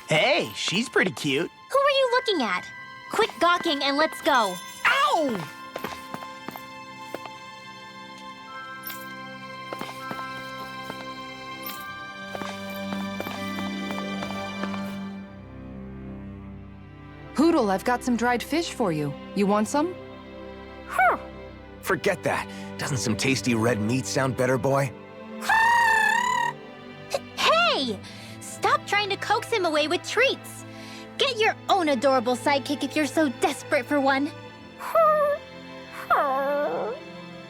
Hey, she's pretty cute. Who are you looking at? Quit gawking and let's go. Ow! Hoodle, I've got some dried fish for you. You want some? Forget that. Doesn't some tasty red meat sound better, boy? Hey! Stop trying to coax him away with treats. Get your own adorable sidekick if you're so desperate for one.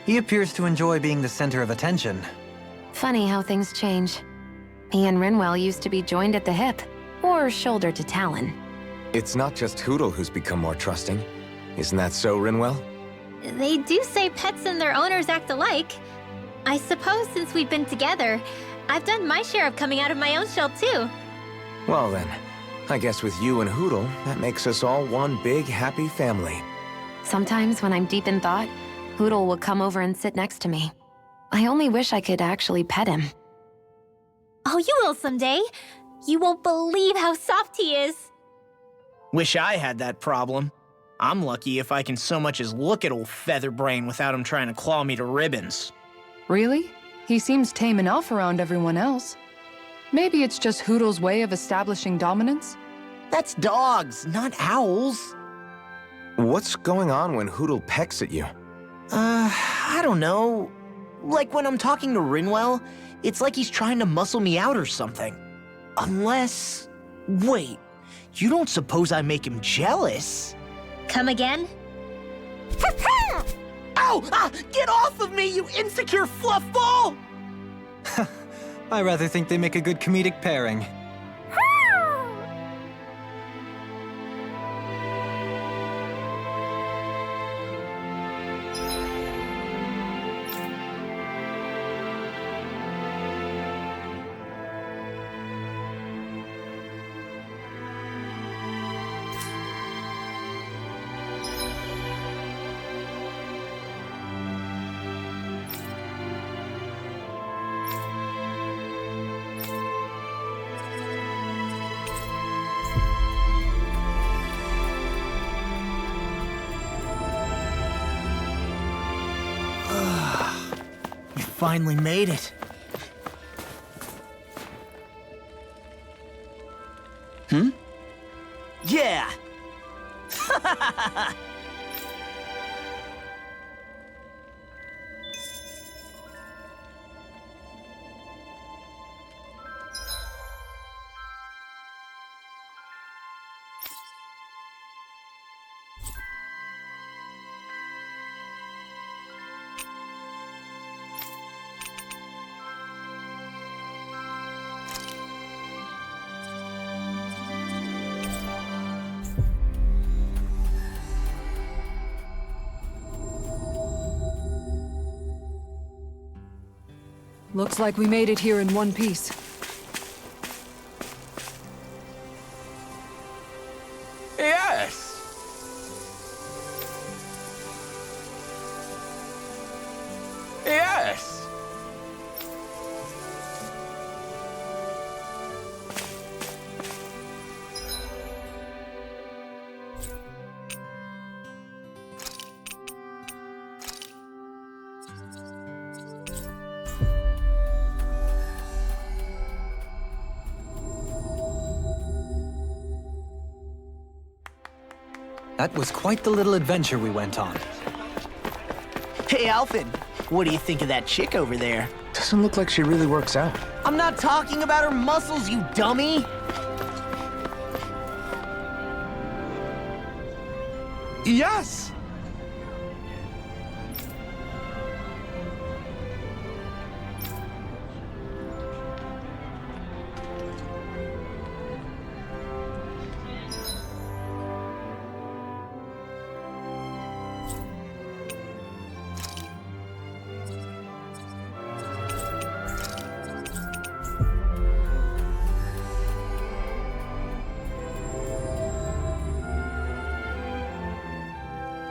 He appears to enjoy being the center of attention. Funny how things change. He and Rinwell used to be joined at the hip, or shoulder to talon. It's not just Hoodle who's become more trusting. Isn't that so, Rinwell? They do say pets and their owners act alike. I suppose since we've been together, I've done my share of coming out of my own shell too. Well then, I guess with you and Hoodle, that makes us all one big happy family. Sometimes when I'm deep in thought, Hoodle will come over and sit next to me. I only wish I could actually pet him. Oh, you will someday. You won't believe how soft he is. Wish I had that problem. I'm lucky if I can so much as look at old Featherbrain without him trying to claw me to ribbons. Really? He seems tame enough around everyone else. Maybe it's just Hoodle's way of establishing dominance? That's dogs, not owls. What's going on when Hoodle pecks at you? I don't know. Like when I'm talking to Rinwell, it's like he's trying to muscle me out or something. Unless... Wait, you don't suppose I make him jealous? Come again? Ow! Get off of me, you insecure fluff ball! I rather think they make a good comedic pairing. Finally made it. Yeah! Looks like we made it here in one piece. Yes! Yes! That was quite the little adventure we went on. Hey, Alfred, what do you think of that chick over there? Doesn't look like she really works out. I'm not talking about her muscles, you dummy! Yes!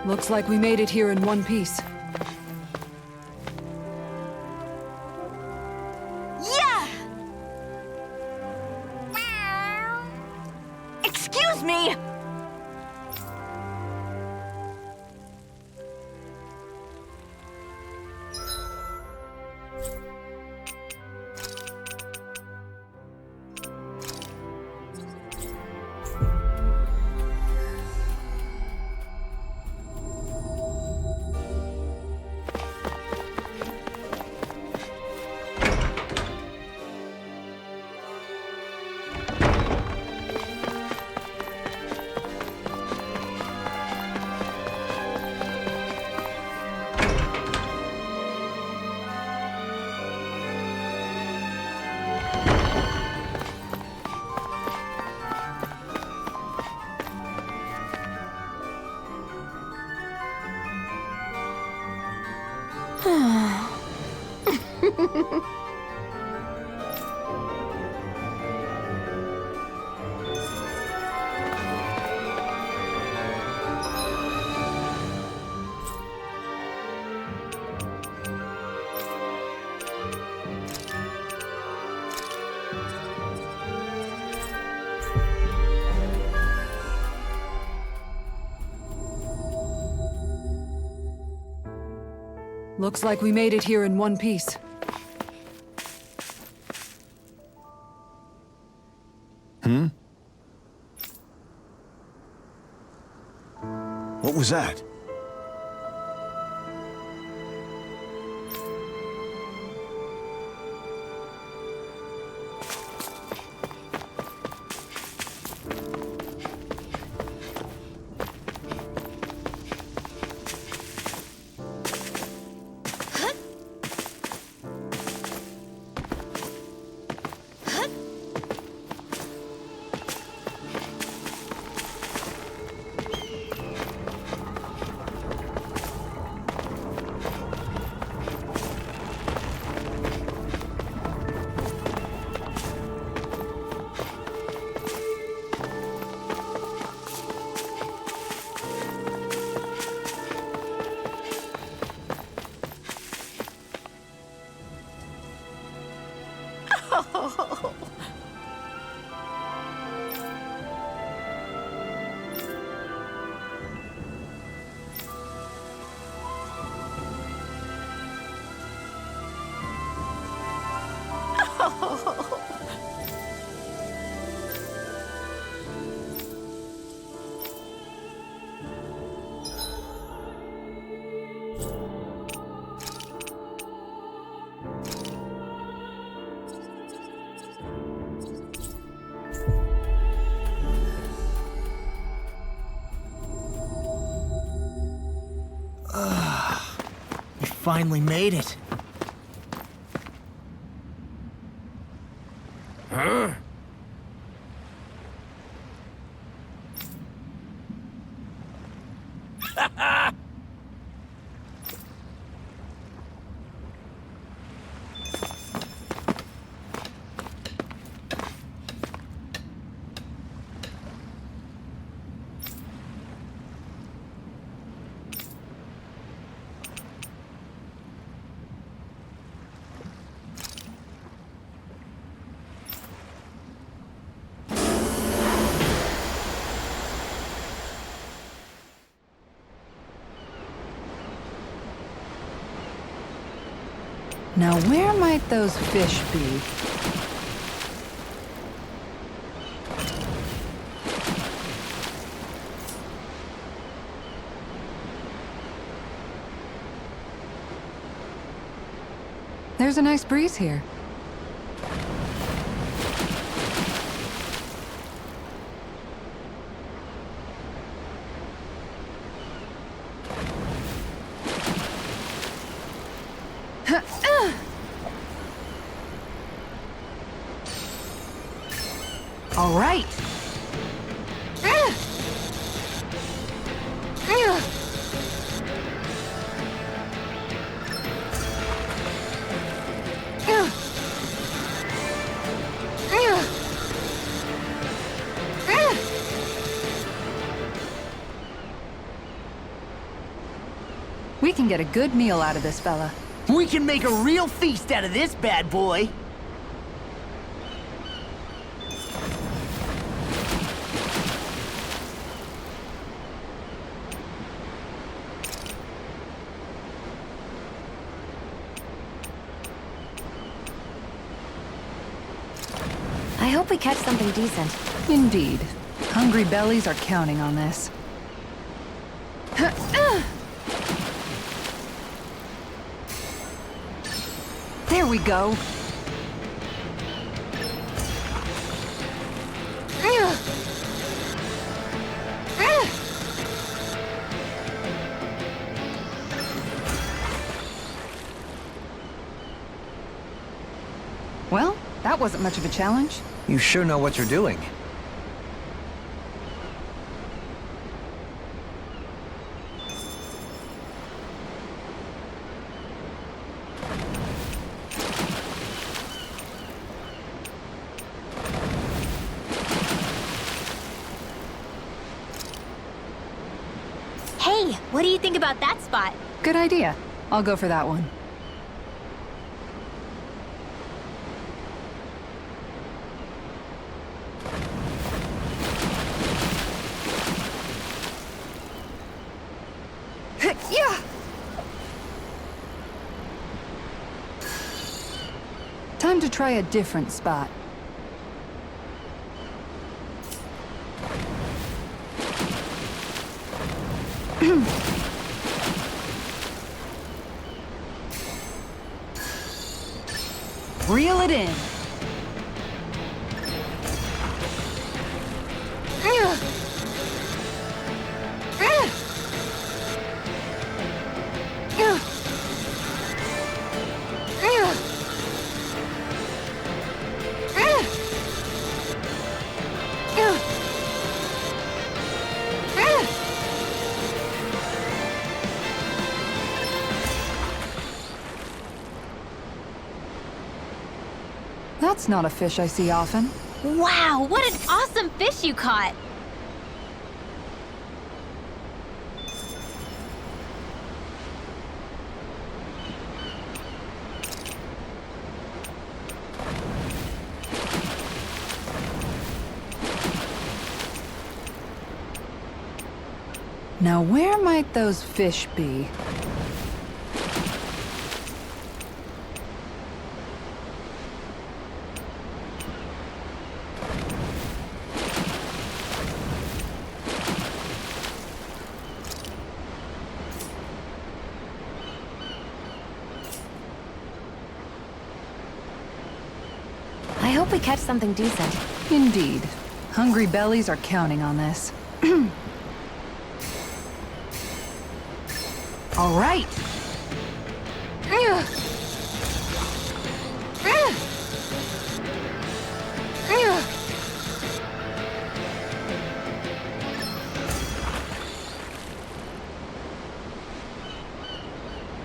Looks like we made it here in one piece. Yeah! Excuse me! Looks like we made it here in one piece. What was that? We finally made it. Huh? Now where might those fish be? There's a nice breeze here. All right. We can get a good meal out of this fella. We can make a real feast out of this bad boy. I hope we catch something decent. Indeed. Hungry bellies are counting on this. There we go. Well, that wasn't much of a challenge. You sure know what you're doing. Hey, what do you think about that spot? Good idea. I'll go for that one. Yeah. Time to try a different spot. Reel it in. That's not a fish I see often. Wow, what an awesome fish you caught! Now where might those fish be? I hope we catch something decent. Indeed. Hungry bellies are counting on this. All right.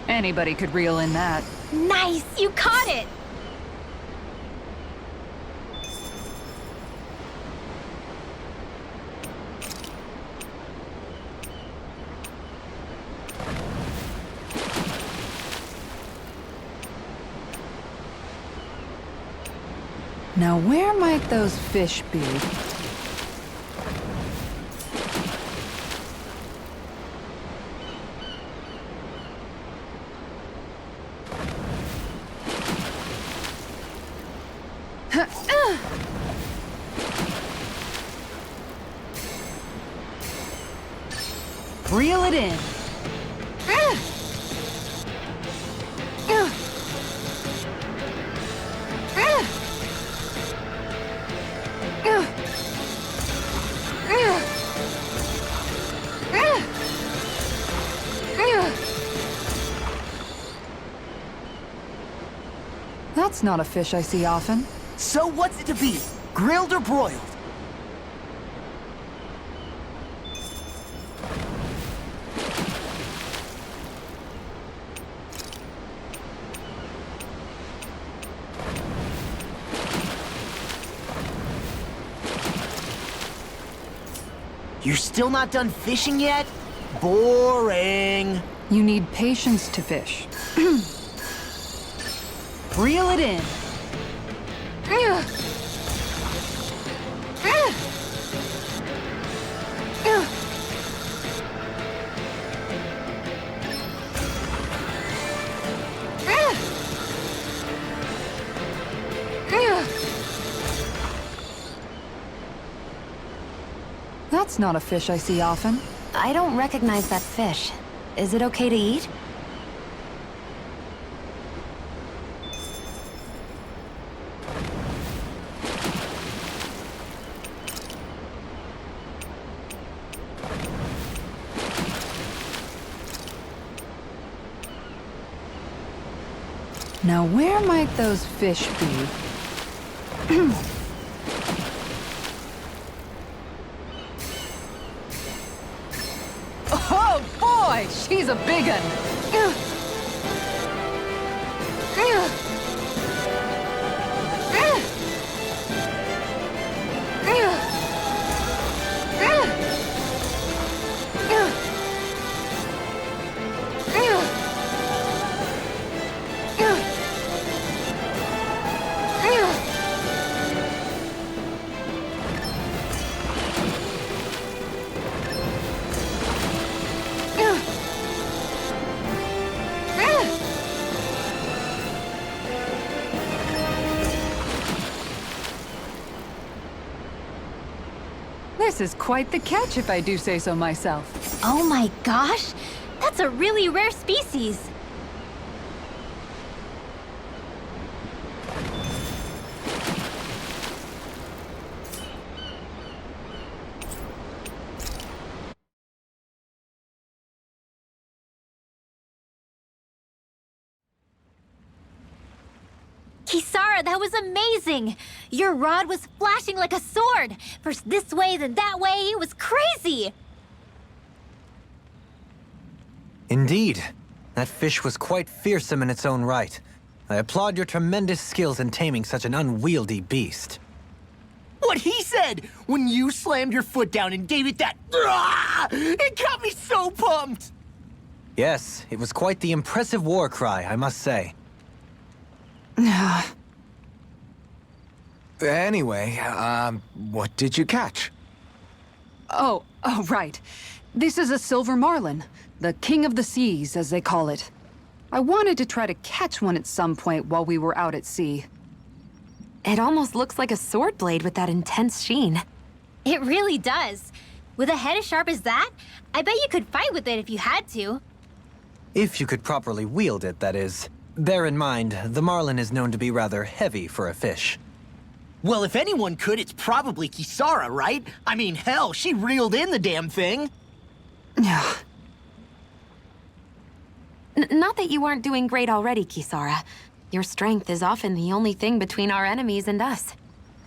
Anybody could reel in that. Nice, you caught it! Now where might those fish be? Reel it in. That's not a fish I see often. So what's it to be? Grilled or broiled? You're still not done fishing yet? Boring. You need patience to fish. Reel it in. That's not a fish I see often. I don't recognize that fish. Is it okay to eat? Now where might those fish be? Oh boy, she's a big one. This is quite the catch, if I do say so myself. Oh my gosh! That's a really rare species! Kisara, that was amazing! Your rod was flashing like a sword! First this way, then that way, it was crazy! Indeed. That fish was quite fearsome in its own right. I applaud your tremendous skills in taming such an unwieldy beast. What he said when you slammed your foot down and gave it that... It got me so pumped! Yes, it was quite the impressive war cry, I must say. Anyway, what did you catch? Oh, right. This is a silver marlin, the king of the seas, as they call it. I wanted to try to catch one at some point while we were out at sea. It almost looks like a sword blade with that intense sheen. It really does. With a head as sharp as that, I bet you could fight with it if you had to. If you could properly wield it, that is. Bear in mind, the marlin is known to be rather heavy for a fish. Well, if anyone could, it's probably Kisara, right? I mean, hell, she reeled in the damn thing. Not that you aren't doing great already, Kisara. Your strength is often the only thing between our enemies and us.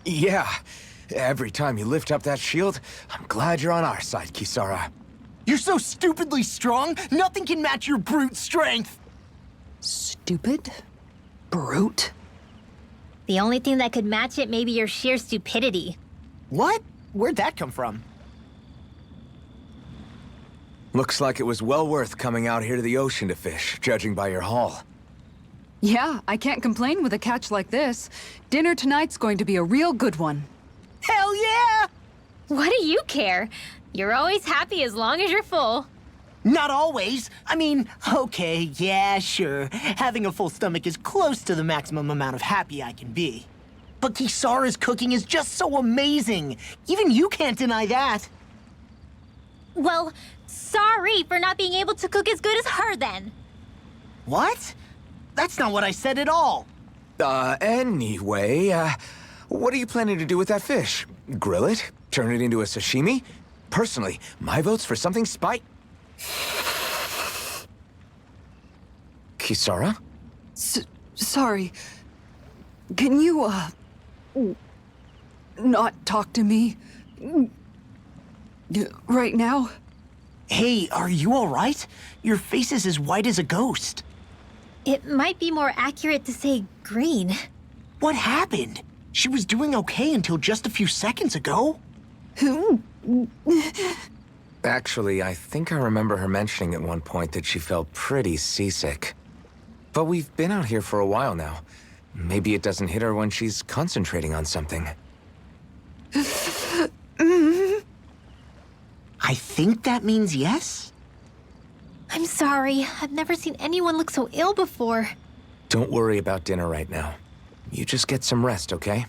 Yeah. Every time you lift up that shield, I'm glad you're on our side, Kisara. You're so stupidly strong, nothing can match your brute strength. Stupid? Brute? The only thing that could match it may be your sheer stupidity. What? Where'd that come from? Looks like it was well worth coming out here to the ocean to fish, judging by your haul. Yeah, I can't complain with a catch like this. Dinner tonight's going to be a real good one. Hell yeah! What do you care? You're always happy as long as you're full. Not always. I mean, okay, yeah, sure. Having a full stomach is close to the maximum amount of happy I can be. But Kisara's cooking is just so amazing. Even you can't deny that. Well, sorry for not being able to cook as good as her then. What? That's not what I said at all. Anyway, what are you planning to do with that fish? Grill it? Turn it into a sashimi? Personally, my vote's for something Kisara? Sorry. Can you, not talk to me? Right now? Hey, are you all right? Your face is as white as a ghost. It might be more accurate to say green. What happened? She was doing okay until just a few seconds ago. Actually, I think I remember her mentioning at one point that she felt pretty seasick. But we've been out here for a while now. Maybe it doesn't hit her when she's concentrating on something. I think that means yes? I'm sorry. I've never seen anyone look so ill before. Don't worry about dinner right now. You just get some rest, okay?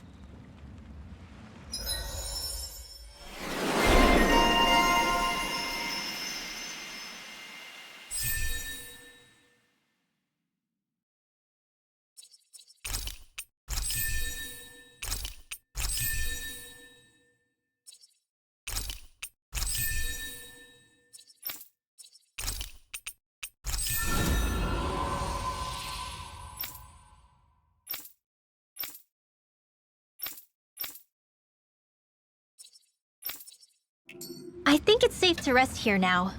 I think it's safe to rest here now.